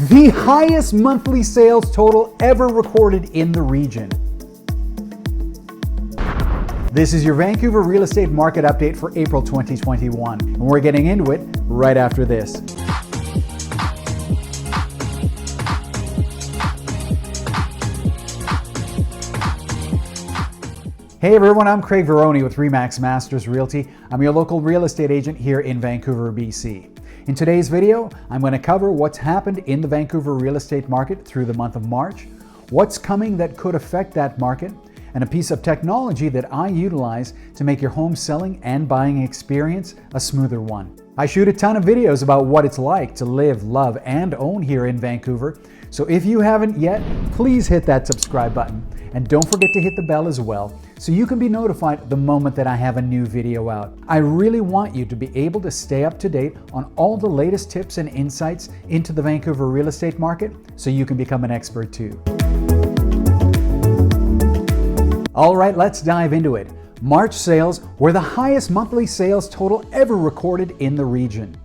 the highest monthly sales total ever recorded in the region. This is your Vancouver real estate market update for April 2021, and we're getting into it right after this. Hey everyone, I'm Craig Veroni with Masters Realty. I'm your local real estate agent here in Vancouver, BC. In today's video, I'm going to cover what's happened in the Vancouver real estate market through the month of March, what's coming that could affect that market, and a piece of technology that I utilize to make your home selling and buying experience a smoother one. I shoot a ton of videos about what it's like to live, love, and own here in Vancouver, so if you haven't yet, please hit that subscribe button. And don't forget to hit the bell as well, so you can be notified the moment that I have a new video out. I really want you to be able to stay up to date on all the latest tips and insights into the Vancouver real estate market, so you can become an expert too. All right, let's dive into it. March sales were the highest monthly sales total ever recorded in the region.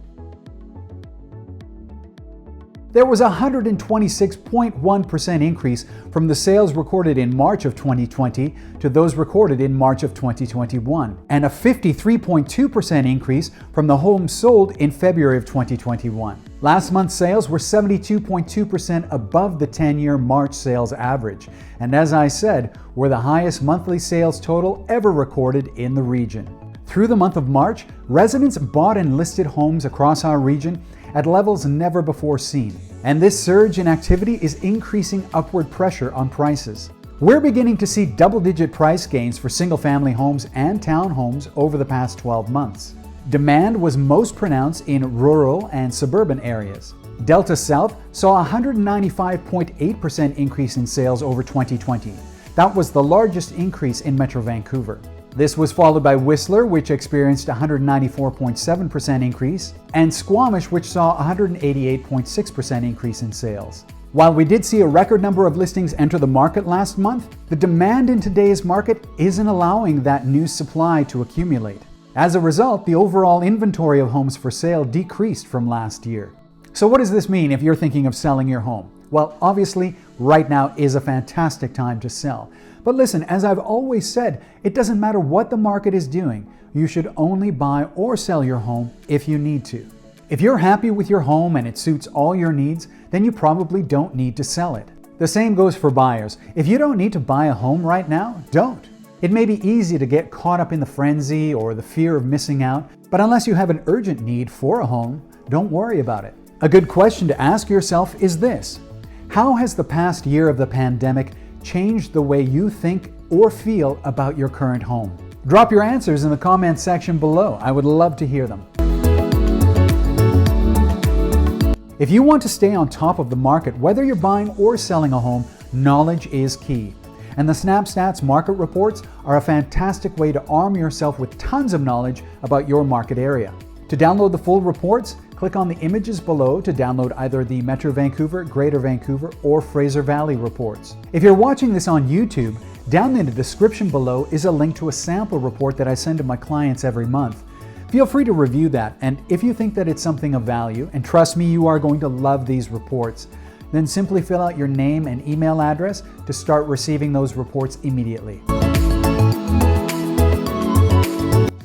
There was a 126.1% increase from the sales recorded in March of 2020 to those recorded in March of 2021, and a 53.2% increase from the homes sold in February of 2021. Last month's sales were 72.2% above the 10-year March sales average, and as I said, were the highest monthly sales total ever recorded in the region. Through the month of March, residents bought and listed homes across our region at levels never before seen. And this surge in activity is increasing upward pressure on prices. We're beginning to see double-digit price gains for single-family homes and townhomes over the past 12 months. Demand was most pronounced in rural and suburban areas. Delta South saw a 195.8% increase in sales over 2020. That was the largest increase in Metro Vancouver. This was followed by Whistler, which experienced a 194.7% increase, and Squamish, which saw a 188.6% increase in sales. While we did see a record number of listings enter the market last month, the demand in today's market isn't allowing that new supply to accumulate. As a result, the overall inventory of homes for sale decreased from last year. So what does this mean if you're thinking of selling your home? Well, obviously, right now is a fantastic time to sell. But listen, as I've always said, it doesn't matter what the market is doing. You should only buy or sell your home if you need to. If you're happy with your home and it suits all your needs, then you probably don't need to sell it. The same goes for buyers. If you don't need to buy a home right now, don't. It may be easy to get caught up in the frenzy or the fear of missing out, but unless you have an urgent need for a home, don't worry about it. A good question to ask yourself is this: how has the past year of the pandemic changed the way you think or feel about your current home? Drop your answers in the comments section below. I would love to hear them. If you want to stay on top of the market, whether you're buying or selling a home, knowledge is key. And the Snapstats market reports are a fantastic way to arm yourself with tons of knowledge about your market area. To download the full reports, click on the images below to download either the Metro Vancouver, Greater Vancouver, or Fraser Valley reports. If you're watching this on YouTube, down in the description below is a link to a sample report that I send to my clients every month. Feel free to review that, and if you think that it's something of value, and trust me, you are going to love these reports, then simply fill out your name and email address to start receiving those reports immediately.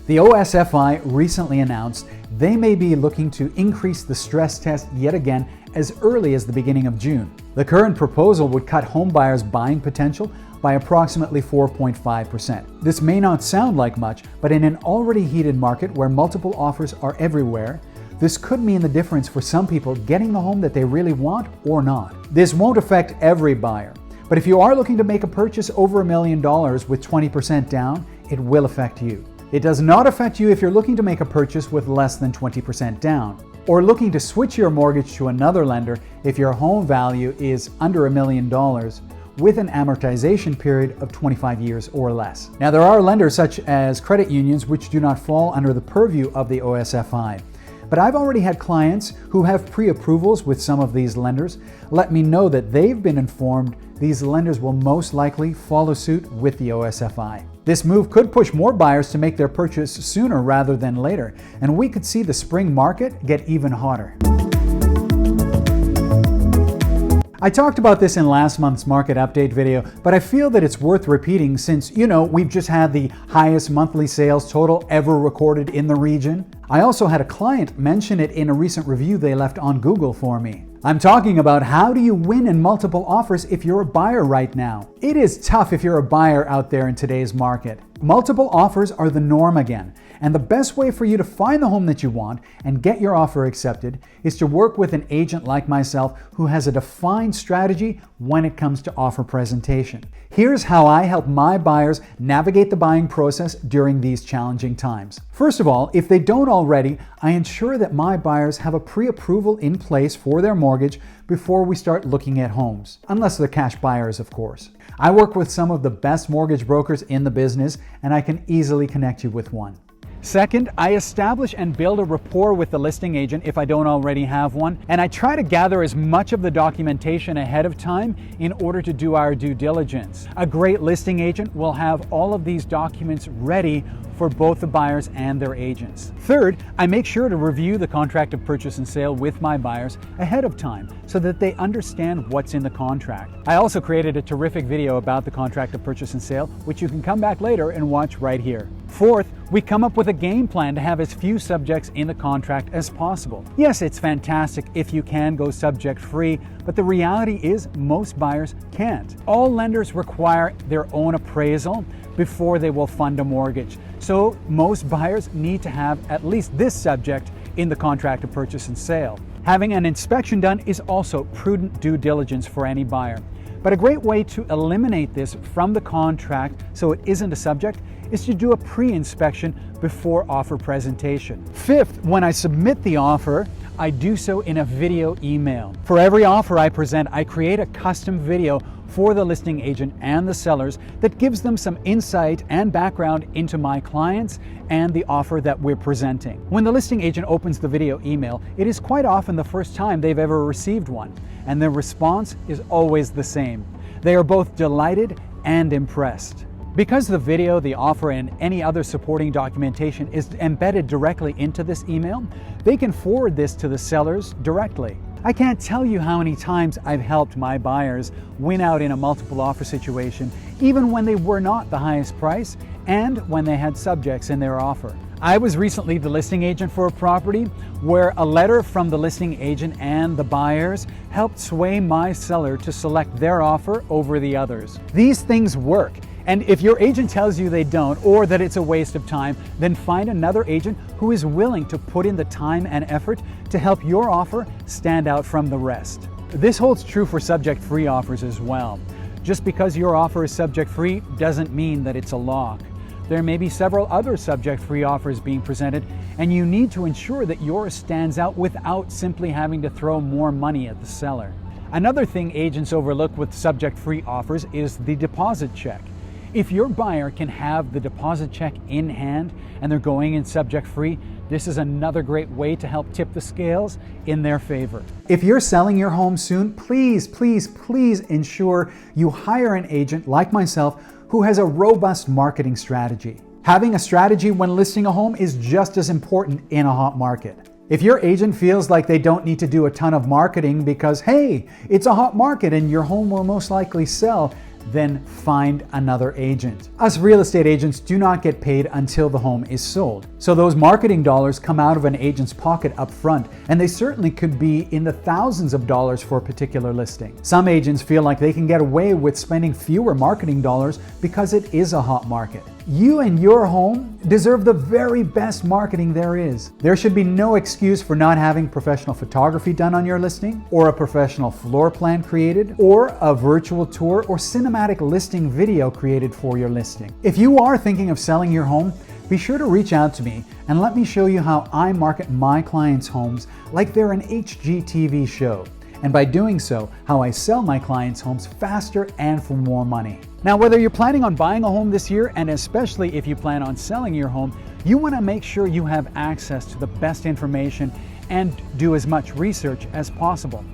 The OSFI recently announced they may be looking to increase the stress test yet again as early as the beginning of June. The current proposal would cut home buyers' buying potential by approximately 4.5%. This may not sound like much, but in an already heated market where multiple offers are everywhere, this could mean the difference for some people getting the home that they really want or not. This won't affect every buyer, but if you are looking to make a purchase over $1 million with 20% down, it will affect you. It does not affect you if you're looking to make a purchase with less than 20% down, or looking to switch your mortgage to another lender if your home value is under $1 million with an amortization period of 25 years or less. Now, there are lenders such as credit unions which do not fall under the purview of the OSFI. But I've already had clients who have pre-approvals with some of these lenders let me know that they've been informed these lenders will most likely follow suit with the OSFI. This move could push more buyers to make their purchase sooner rather than later, and we could see the spring market get even hotter. I talked about this in last month's market update video, but I feel that it's worth repeating since, we've just had the highest monthly sales total ever recorded in the region. I also had a client mention it in a recent review they left on Google for me. I'm talking about how do you win in multiple offers if you're a buyer right now. It is tough if you're a buyer out there in today's market. Multiple offers are the norm again, and the best way for you to find the home that you want and get your offer accepted is to work with an agent like myself who has a defined strategy when it comes to offer presentation. Here's how I help my buyers navigate the buying process during these challenging times. First of all, if they don't already, I ensure that my buyers have a pre-approval in place for their mortgage before we start looking at homes, unless they're cash buyers, of course. I work with some of the best mortgage brokers in the business, and I can easily connect you with one. Second, I establish and build a rapport with the listing agent if I don't already have one, and I try to gather as much of the documentation ahead of time in order to do our due diligence. A great listing agent will have all of these documents ready for both the buyers and their agents. Third, I make sure to review the contract of purchase and sale with my buyers ahead of time so that they understand what's in the contract. I also created a terrific video about the contract of purchase and sale, which you can come back later and watch right here. Fourth, we come up with a game plan to have as few subjects in the contract as possible. Yes, it's fantastic if you can go subject free, but the reality is most buyers can't. All lenders require their own appraisal before they will fund a mortgage. So most buyers need to have at least this subject in the contract of purchase and sale. Having an inspection done is also prudent due diligence for any buyer. But a great way to eliminate this from the contract so it isn't a subject is to do a pre-inspection before offer presentation. Fifth, when I submit the offer, I do so in a video email. For every offer I present, I create a custom video for the listing agent and the sellers that gives them some insight and background into my clients and the offer that we're presenting. When the listing agent opens the video email, it is quite often the first time they've ever received one, and their response is always the same. They are both delighted and impressed. Because the video, the offer, and any other supporting documentation is embedded directly into this email, they can forward this to the sellers directly. I can't tell you how many times I've helped my buyers win out in a multiple offer situation, even when they were not the highest price and when they had subjects in their offer. I was recently the listing agent for a property where a letter from the listing agent and the buyers helped sway my seller to select their offer over the others. These things work. And if your agent tells you they don't, or that it's a waste of time, then find another agent who is willing to put in the time and effort to help your offer stand out from the rest. This holds true for subject-free offers as well. Just because your offer is subject-free doesn't mean that it's a lock. There may be several other subject-free offers being presented, and you need to ensure that yours stands out without simply having to throw more money at the seller. Another thing agents overlook with subject-free offers is the deposit check. If your buyer can have the deposit check in hand and they're going in subject-free, this is another great way to help tip the scales in their favor. If you're selling your home soon, please ensure you hire an agent like myself who has a robust marketing strategy. Having a strategy when listing a home is just as important in a hot market. If your agent feels like they don't need to do a ton of marketing because, hey, it's a hot market and your home will most likely sell, then find another agent. Us real estate agents do not get paid until the home is sold. So those marketing dollars come out of an agent's pocket up front, and they certainly could be in the thousands of dollars for a particular listing. Some agents feel like they can get away with spending fewer marketing dollars because it is a hot market. You and your home deserve the very best marketing there is. There should be no excuse for not having professional photography done on your listing, or a professional floor plan created, or a virtual tour or cinematic listing video created for your listing. If you are thinking of selling your home, be sure to reach out to me and let me show you how I market my clients' homes like they're an HGTV show. And by doing so, how I sell my clients' homes faster and for more money. Now, whether you're planning on buying a home this year, and especially if you plan on selling your home, you want to make sure you have access to the best information and do as much research as possible.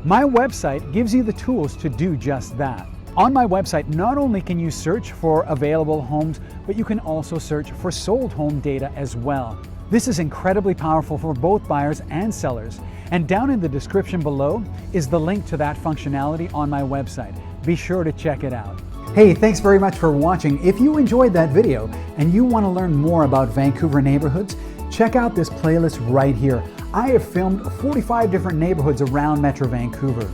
My website gives you the tools to do just that. On my website, not only can you search for available homes, but you can also search for sold home data as well. This is incredibly powerful for both buyers and sellers. And down in the description below is the link to that functionality on my website. Be sure to check it out. Hey, thanks very much for watching. If you enjoyed that video and you want to learn more about Vancouver neighborhoods, check out this playlist right here. I have filmed 45 different neighborhoods around Metro Vancouver.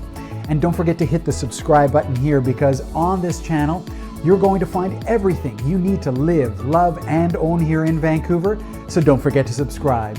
And don't forget to hit the subscribe button here, because on this channel, you're going to find everything you need to live, love, and own here in Vancouver. So don't forget to subscribe.